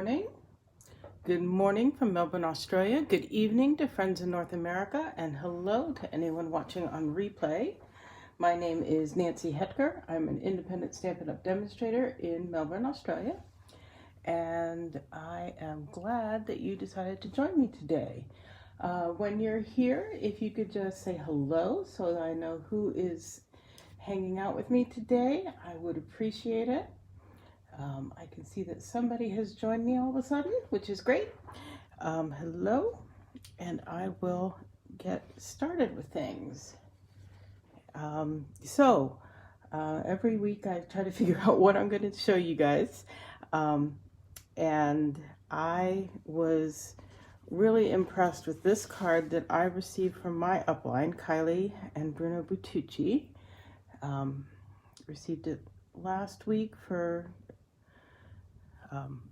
morning. Good morning from Melbourne, Australia. Good evening to friends in North America, and hello to anyone watching on replay. My name is Nancy Hetker. I'm an independent Stampin' Up! Demonstrator in Melbourne, Australia, and I am glad that you decided to join me today. When you're here, if you could just say hello so that I know who is hanging out with me today, I would appreciate it. I can see that somebody has joined me all of a sudden, which is great. Hello, and I will get started with things. Every week I try to figure out what I'm going to show you guys. And I was really impressed with this card that I received from my upline, Kylie and Bruno Butucci. Received it last week for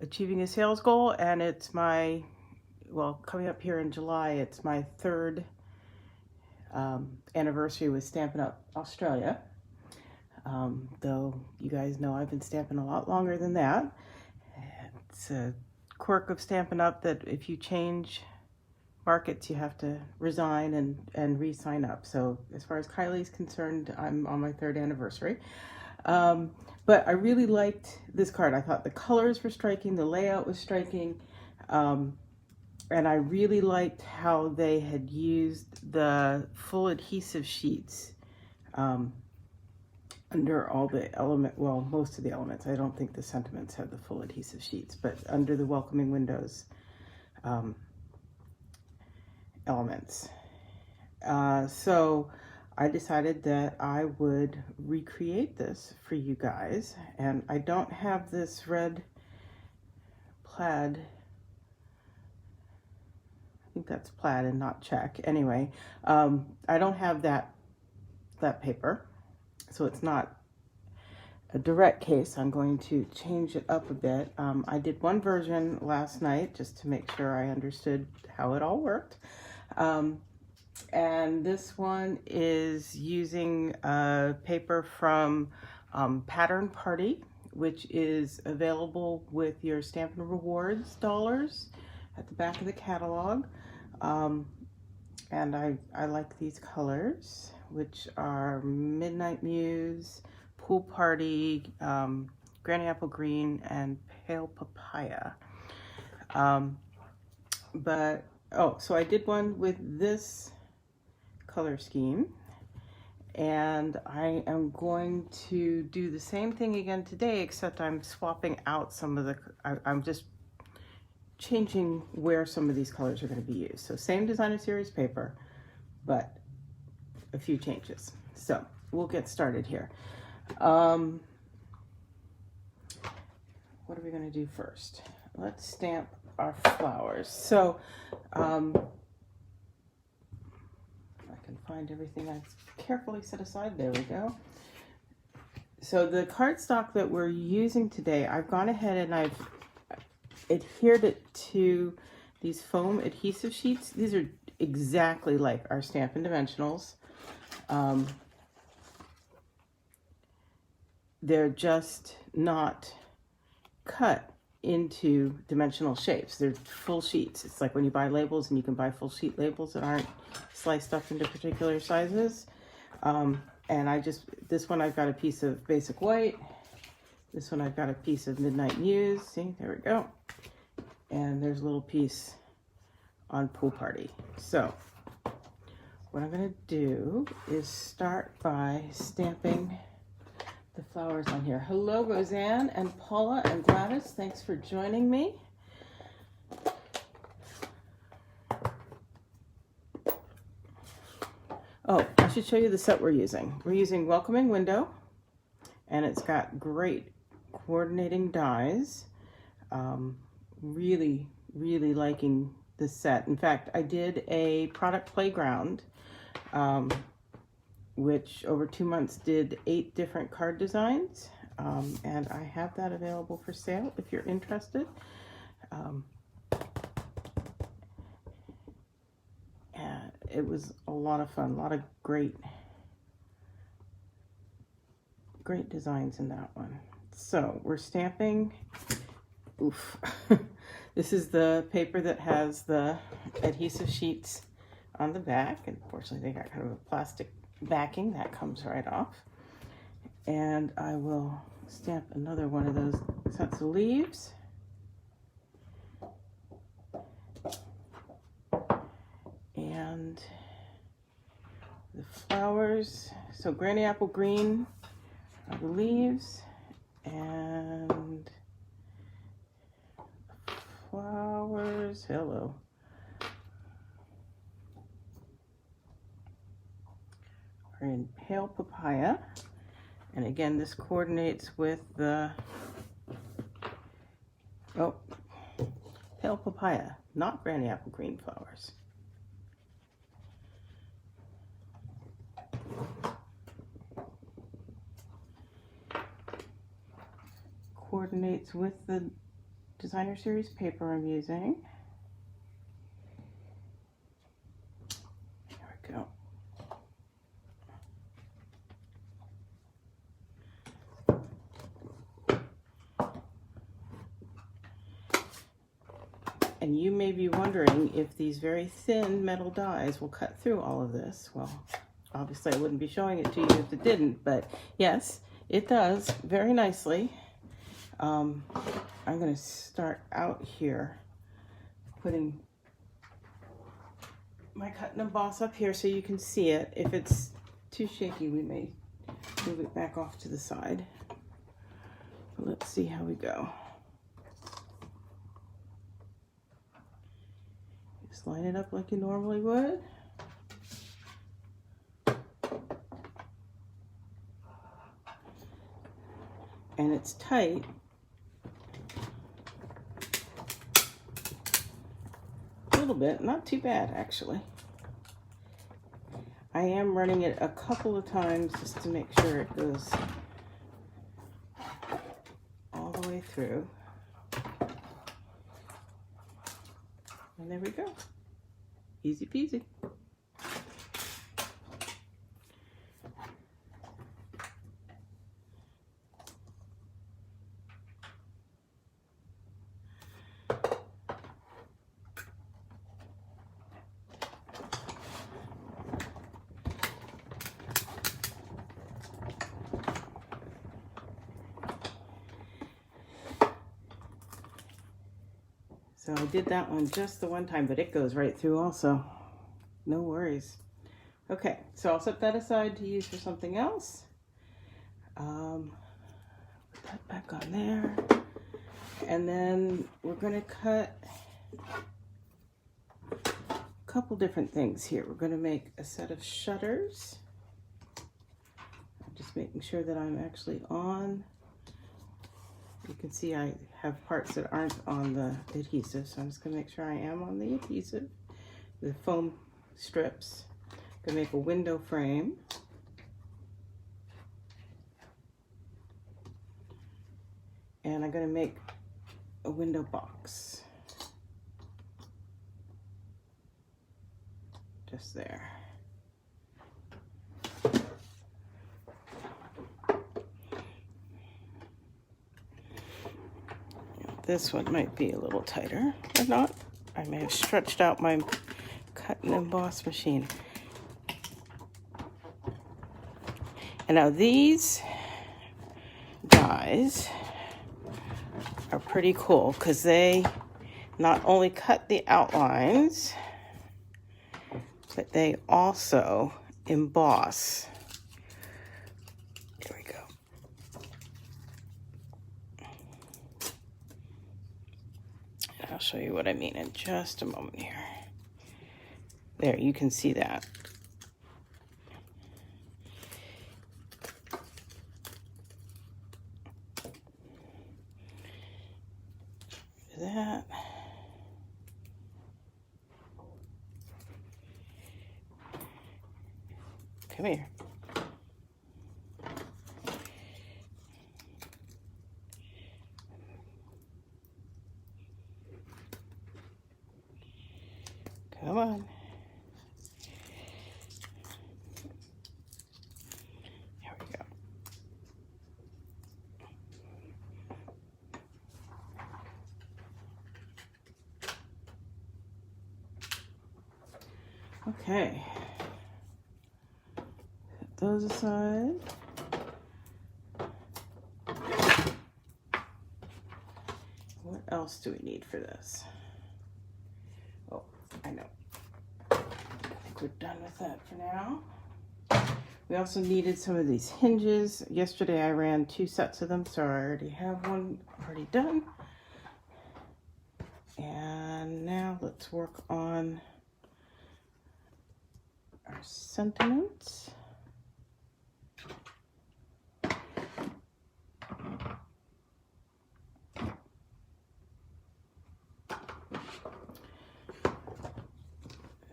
achieving a sales goal, and it's coming up here in July, it's my third anniversary with Stampin' Up! Australia. Though you guys know I've been stamping a lot longer than that. It's a quirk of Stampin' Up! That if you change markets, you have to resign and re-sign up. So as far as Kylie's concerned, I'm on my third anniversary. But I really liked this card. I thought the colors were striking, the layout was striking, and I really liked how they had used the full adhesive sheets under all the most of the elements. I don't think the sentiments have the full adhesive sheets, but under the welcoming windows elements. So I decided that I would recreate this for you guys, and I don't have this red plaid. I think that's plaid and not check. Anyway, I don't have that paper, so it's not a direct case. I'm going to change it up a bit. I did one version last night just to make sure I understood how it all worked. And this one is using a paper from Pattern Party, which is available with your Stampin' Rewards dollars at the back of the catalog. And I like these colors, which are Midnight Muse, Pool Party, Granny Apple Green, and Pale Papaya. So I did one with this color scheme, and I am going to do the same thing again today, except I'm swapping out some of I'm just changing where some of these colors are going to be used. So same Designer Series paper, but a few changes. So we'll get started here. What are we going to do first? Let's stamp our flowers. So I can find everything I've carefully set aside. There we go. So the cardstock that we're using today, I've gone ahead and I've adhered it to these foam adhesive sheets. These are exactly like our Stampin' Dimensionals. They're just not cut into dimensional shapes. They're full sheets. It's like when you buy labels and you can buy full sheet labels that aren't sliced up into particular sizes. And this one I've got a piece of basic white. This one I've got a piece of Midnight Muse. See, there we go. And there's a little piece on Pool Party. So what I'm gonna do is start by stamping the flowers on here. Hello, Roseanne and Paula and Gladys. Thanks for joining me. Oh, I should show you the set we're using. We're using Welcoming Window, and it's got great coordinating dies. Really, really liking this set. In fact, I did a product playground, which over 2 months did 8 different card designs, and I have that available for sale if you're interested. And it was a lot of fun, a lot of great designs in that one. So we're stamping, This is the paper that has the adhesive sheets on the back. And fortunately, they got kind of a plastic backing that comes right off. And I will stamp another one of those sets of leaves. And the flowers, so Granny Apple Green are the leaves, and flowers, hello, are in Pale Papaya. And again, this coordinates with the, oh, Pale Papaya, not Granny Apple Green flowers. Coordinates with the Designer Series paper I'm using. There we go. And you may be wondering if these very thin metal dies will cut through all of this. Well, obviously I wouldn't be showing it to you if it didn't, but yes, it does very nicely. I'm going to start out here putting my cut and emboss up here so you can see it. If it's too shaky, we may move it back off to the side. But let's see how we go. Just line it up like you normally would. And it's tight. A little bit, not too bad actually. I am running it a couple of times just to make sure it goes all the way through. And there we go. Easy peasy. So I did that one just the one time, but it goes right through also. No worries. Okay, so I'll set that aside to use for something else. Put that back on there. And then we're going to cut a couple different things here. We're going to make a set of shutters. I'm just making sure that I'm actually on. You can see I have parts that aren't on the adhesive, so I'm just going to make sure I am on the adhesive. The foam strips. I'm going to make a window frame. And I'm going to make a window box. Just there. This one might be a little tighter or not. I may have stretched out my cut and emboss machine. And now these dies are pretty cool because they not only cut the outlines, but they also emboss. Here we go. I'll show you what I mean in just a moment here. There, you can see that. That. Come here. Come on. Here we go. Okay. Set those aside. What else do we need for this? Oh, I know. I think we're done with that for now. We also needed some of these hinges. Yesterday I ran 2 sets of them, so I already have one already done. And now let's work on our sentiments.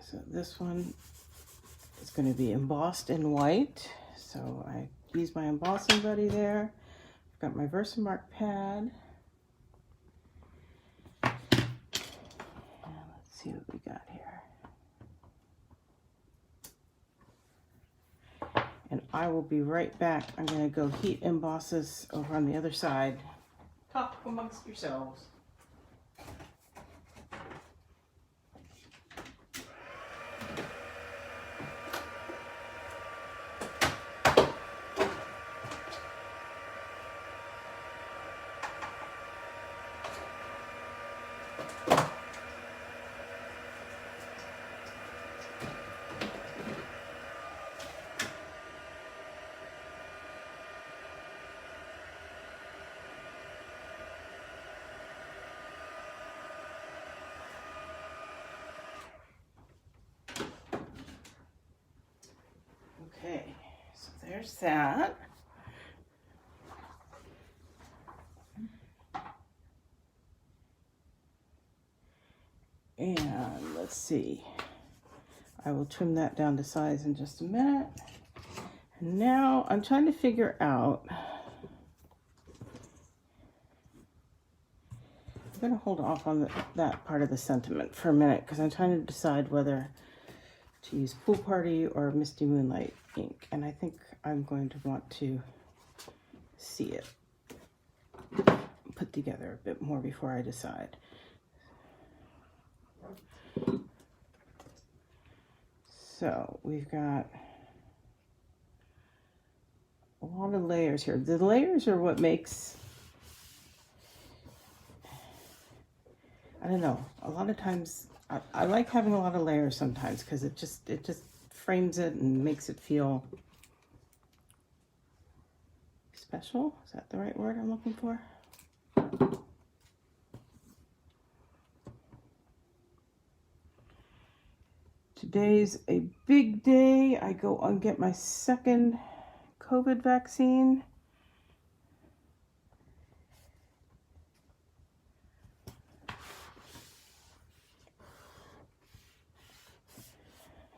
So this one is going to be embossed in white. So I use my embossing buddy there. I've got my Versamark pad. And let's see what we got here. And I will be right back. I'm going to go heat emboss this over on the other side. Talk amongst yourselves. Okay, so there's that. And let's see. I will trim that down to size in just a minute. And now I'm trying to figure out. I'm going to hold off on that part of the sentiment for a minute because I'm trying to decide whether to use Pool Party or Misty Moonlight ink. And I think I'm going to want to see it put together a bit more before I decide. So we've got a lot of layers here. The layers are what makes, I don't know, a lot of times I like having a lot of layers sometimes because it just frames it and makes it feel special. Is that the right word I'm looking for? Today's a big day. I go and get my second COVID vaccine.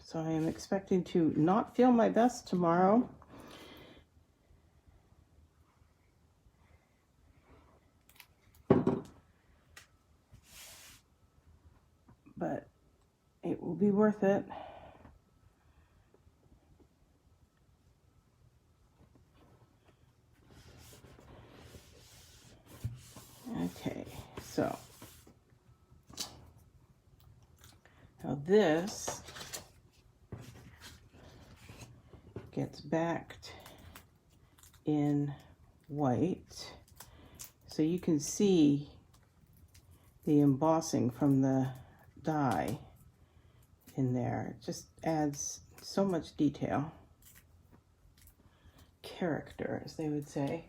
So I am expecting to not feel my best tomorrow. But it will be worth it. Okay, so now this gets backed in white, so you can see the embossing from the die in there. It just adds so much detail, character, as they would say.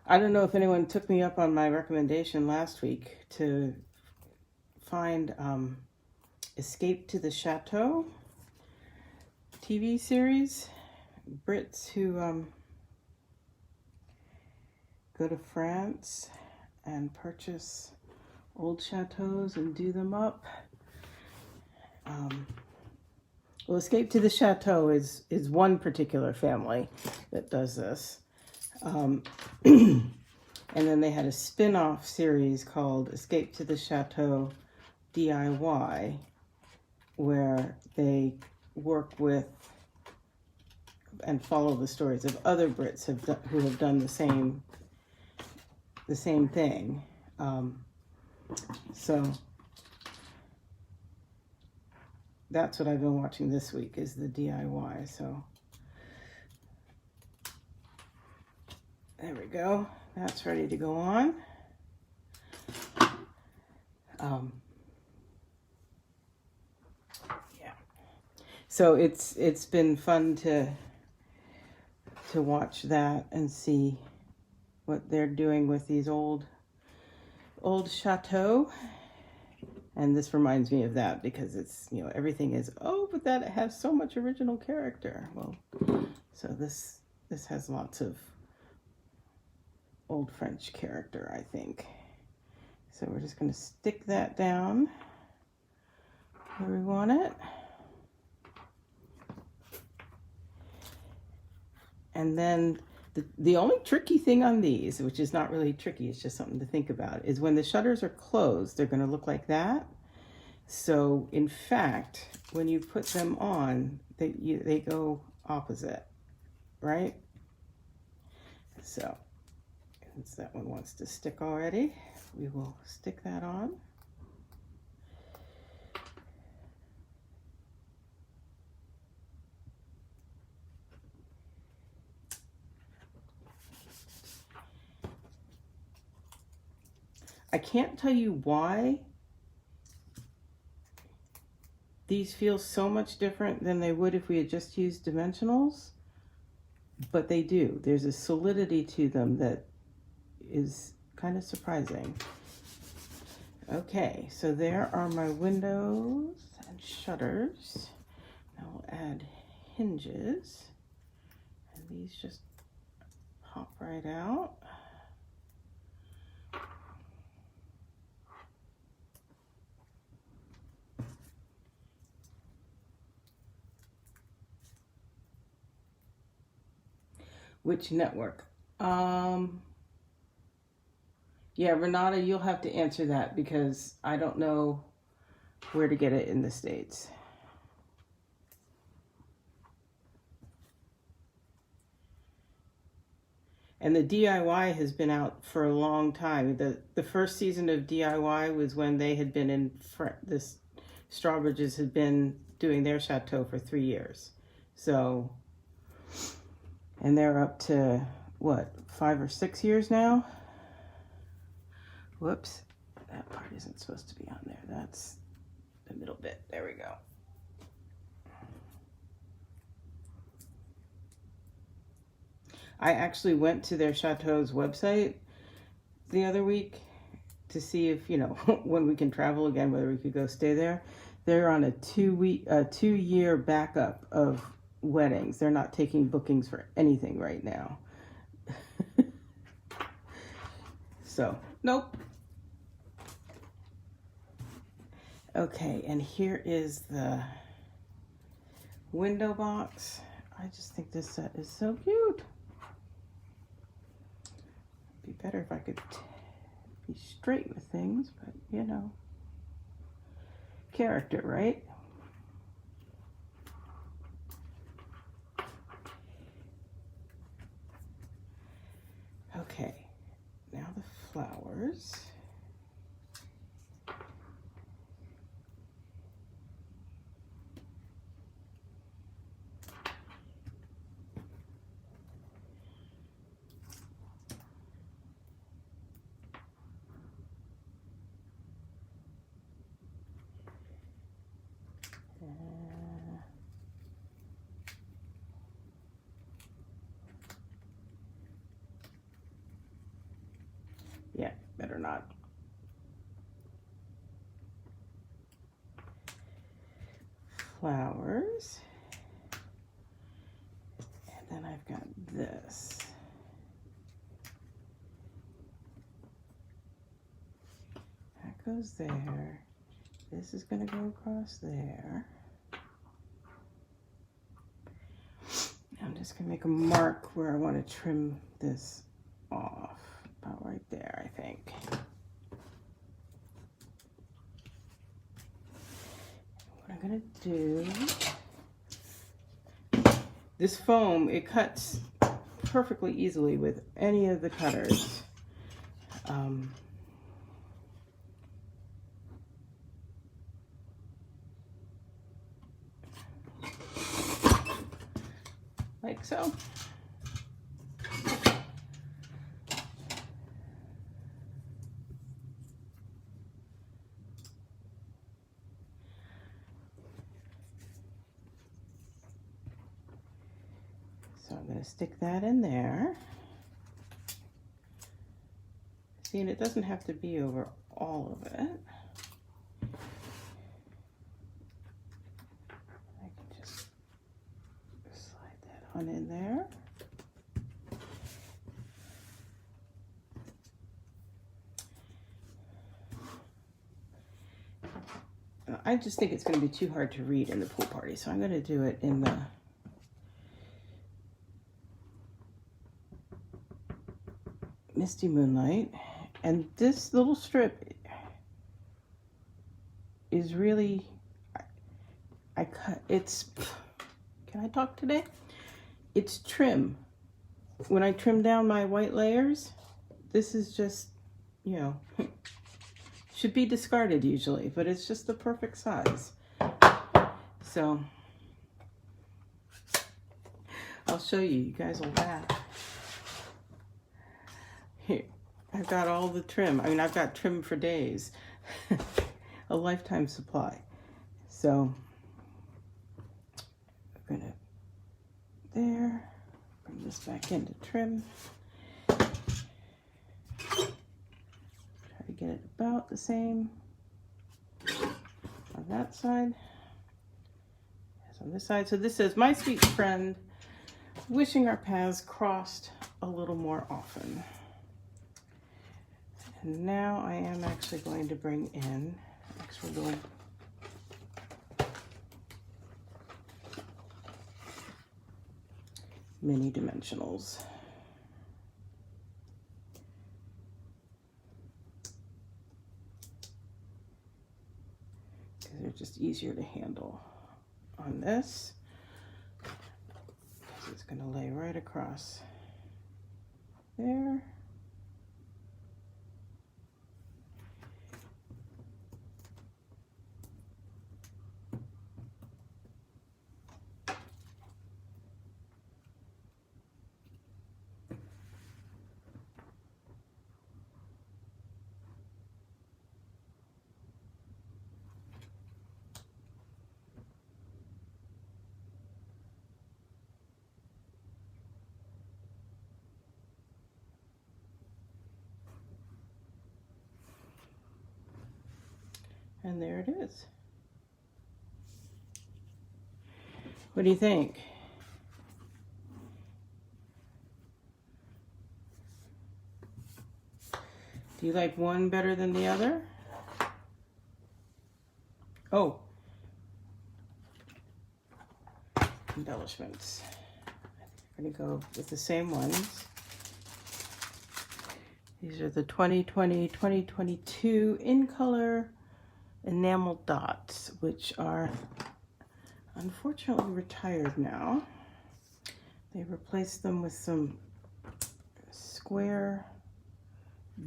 I don't know if anyone took me up on my recommendation last week to find Escape to the Chateau TV series. Brits who go to France and purchase old chateaus and do them up. Well, Escape to the Chateau is one particular family that does this. And then they had a spin-off series called Escape to the Chateau DIY, where they work with and follow the stories of other Brits who have done the same thing. So that's what I've been watching this week, is the DIY. So there we go. That's ready to go on. Yeah. So it's been fun to watch that and see what they're doing with these old chateaux. And this reminds me of that, because it's, you know, everything is, oh, but that has so much original character. Well, so this has lots of old French character, I think. So we're just going to stick that down where we want it. And then the only tricky thing on these, which is not really tricky, it's just something to think about, is when the shutters are closed, they're going to look like that. So in fact, when you put them on, they go opposite, right? So since that one wants to stick already, we will stick that on. I can't tell you why these feel so much different than they would if we had just used dimensionals, but they do. There's a solidity to them that is kind of surprising. Okay, so there are my windows and shutters. Now we'll add hinges, and these just pop right out. Which network? Yeah, Renata, you'll have to answer that, because I don't know where to get it in the States. And the DIY has been out for a long time. The first season of DIY was when they had been in this Strawbridges had been doing their chateau for 3 years. So, and they're up to what, 5 or 6 years now? Whoops, that part isn't supposed to be on there. That's the middle bit. There we go. I actually went to their chateau's website the other week to see if, you know, when we can travel again, whether we could go stay there. They're on a 2-year backup of weddings. They're not taking bookings for anything right now. So, nope. Okay, and here is the window box. I just think this set is so cute. It'd be better if I could be straight with things, but you know, character, right? Okay, now the flowers. Yeah, better not. Flowers. And then I've got this. That goes there. This is going to go across there. I'm just going to make a mark where I want to trim this off. About right there, I think. What I'm going to do, this foam, it cuts perfectly easily with any of the cutters. like so. So I'm going to stick that in there. See, and it doesn't have to be over all of it. I can just slide that on in there. I just think it's going to be too hard to read in the pool party, so I'm going to do it in the Misty Moonlight. And this little strip is really, I cut, it's, can I talk today? It's trim. When I trim down my white layers, this is just, you know, should be discarded usually, but it's just the perfect size. So I'll show you. You guys will laugh. Here, I've got all the trim. I mean, I've got trim for days. A lifetime supply. So I'm gonna there. Bring this back into trim. Get it about the same on that side as on this side. So this says, "My sweet friend, wishing our paths crossed a little more often." And now I am actually going to bring in extra little mini dimensionals. They're just easier to handle on this. So it's going to lay right across there. And there it is. What do you think? Do you like one better than the other? Oh, embellishments. I'm going to go with the same ones. These are the 2020-2022 in color enamel dots, which are unfortunately retired now. They replaced them with some square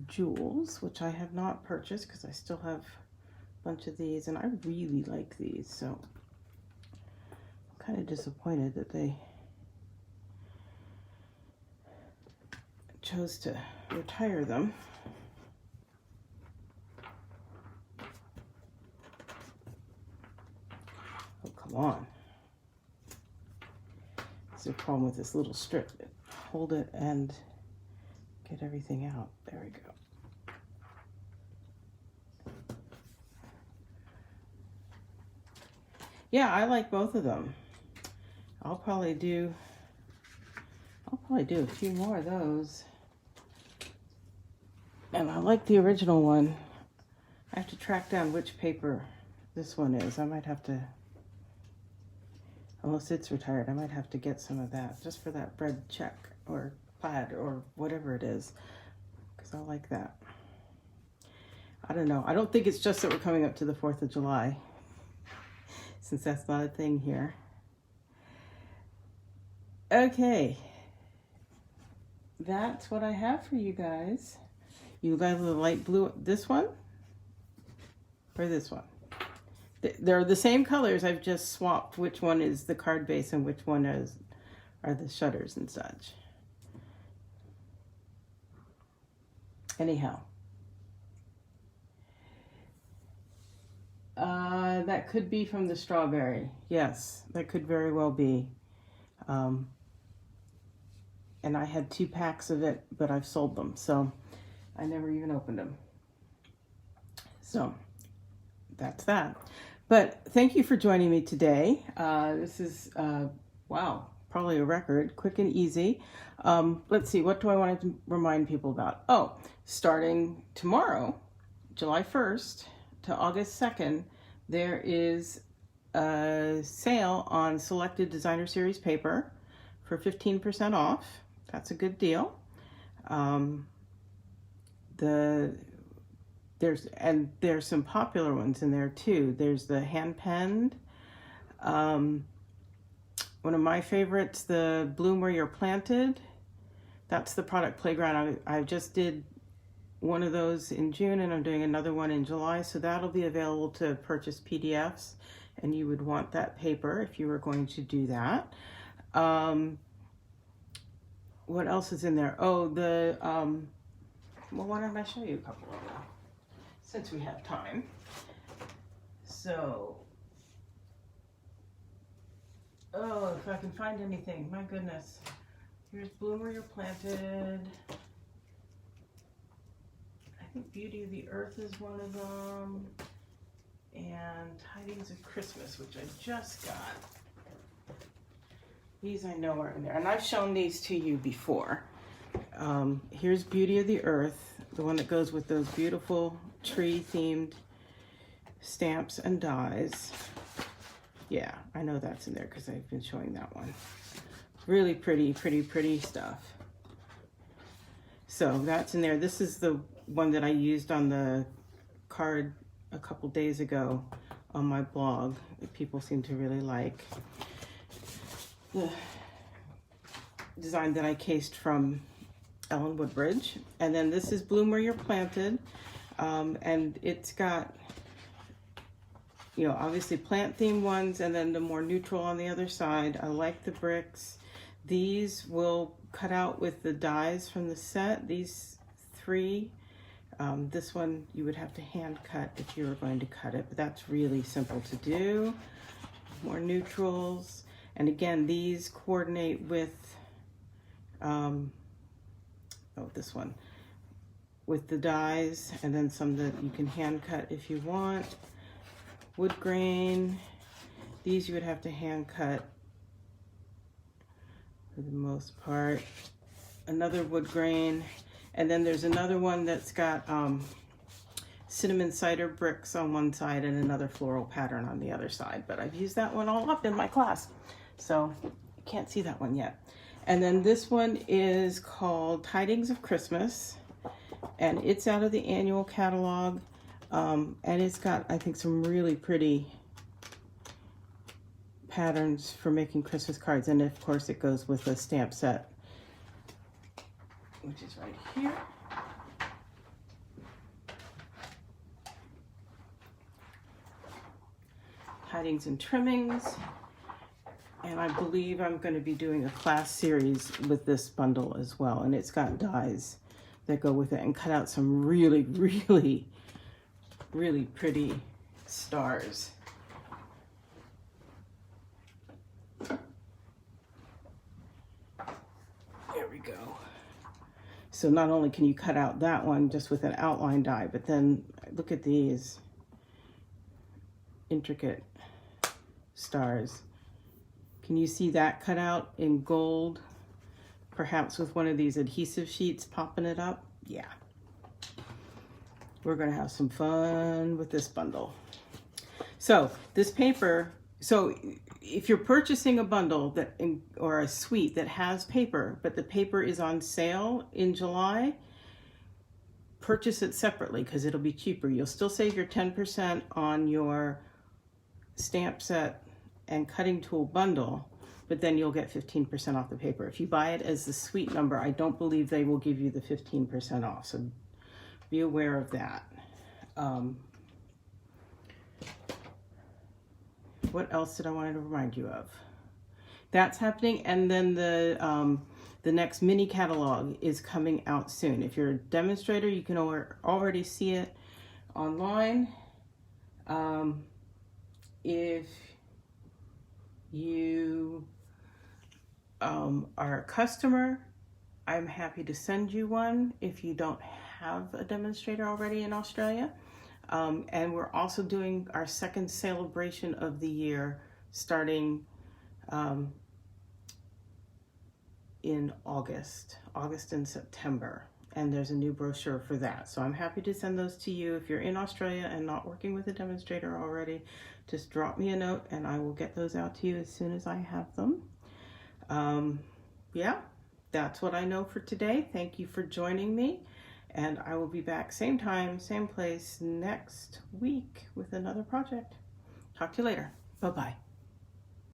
jewels, which I have not purchased because I still have a bunch of these, and I really like these, so I'm kind of disappointed that they chose to retire them. Oh, come on. That's the problem with this little strip. Hold it and get everything out. There we go. Yeah, I like both of them. I'll probably do a few more of those. And I like the original one. I have to track down which paper this one is. I might have to, unless it's retired, I might have to get some of that just for that bread check or plaid or whatever it is, because I like that. I don't know. I don't think it's just that we're coming up to the 4th of July, since that's not a thing here. Okay. That's what I have for you guys. You guys the light blue, this one or this one? They're the same colors. I've just swapped which one is the card base and which one are the shutters and such. Anyhow, that could be from the strawberry. Yes, that could very well be. And I had 2 packs of it, but I've sold them, so I never even opened them. So that's that. But thank you for joining me today. This is, wow, probably a record, quick and easy. Let's see, what do I want to remind people about? Oh, starting tomorrow, July 1st to August 2nd, there is a sale on selected designer series paper for 15% off. That's a good deal. There's some popular ones in there too. There's the hand penned. One of my favorites, the Bloom Where You're Planted. That's the product Playground. I just did one of those in June, and I'm doing another one in July, so that'll be available to purchase PDFs, and you would want that paper if you were going to do that. What else is in there? Oh, well, why don't I show you a couple of them since we have time. So, oh, if I can find anything, my goodness. Here's Bloom Where You're Planted. I think Beauty of the Earth is one of them. And Tidings of Christmas, which I just got. These I know are in there. And I've shown these to you before. Here's Beauty of the Earth, the one that goes with those beautiful tree-themed stamps and dies. Yeah, I know that's in there because I've been showing that one. Really pretty, pretty, pretty stuff. So that's in there. This is the one that I used on the card a couple days ago on my blog that people seem to really like. The design that I cased from Ellen Woodbridge. And then this is Bloom Where You're Planted. And it's got, you know, obviously plant themed ones and then the more neutral on the other side. I like the bricks. These will cut out with the dies from the set, these 3. This one you would have to hand cut if you were going to cut it, but that's really simple to do. More neutrals. And again, these coordinate with, this one, with the dies, and then some that you can hand cut if you want. Wood grain. These you would have to hand cut for the most part. Another wood grain. And then there's another one that's got cinnamon cider bricks on one side and another floral pattern on the other side. But I've used that one all up in my class, so you can't see that one yet. And then this one is called Tidings of Christmas, and it's out of the annual catalog. And it's got, I think, some really pretty patterns for making Christmas cards. And of course it goes with a stamp set, which is right here. Tidings and trimmings. And I believe I'm going to be doing a class series with this bundle as well. And it's got dies that go with it and cut out some really, really, really pretty stars. There we go. So not only can you cut out that one just with an outline die, but then look at these intricate stars. Can you see that cut out in gold? Perhaps with one of these adhesive sheets popping it up? Yeah. We're gonna have some fun with this bundle. So this paper, so if you're purchasing a bundle or a suite that has paper, but the paper is on sale in July, purchase it separately because it'll be cheaper. You'll still save your 10% on your stamp set and cutting tool bundle, but then you'll get 15% off the paper. If you buy it as the suite number, I don't believe they will give you the 15% off, so be aware of that. What else did I want to remind you of? that's happening. And then the next mini catalog is coming out soon. If you're a demonstrator, you can already see it online. If you are a customer, I'm happy to send you one if you don't have a demonstrator already in Australia. And we're also doing our second celebration of the year starting in August and September. And there's a new brochure for that. So I'm happy to send those to you. If you're in Australia and not working with a demonstrator already, just drop me a note and I will get those out to you as soon as I have them. Yeah, that's what I know for today. Thank you for joining me. And I will be back same time, same place next week with another project. Talk to you later. Bye-bye.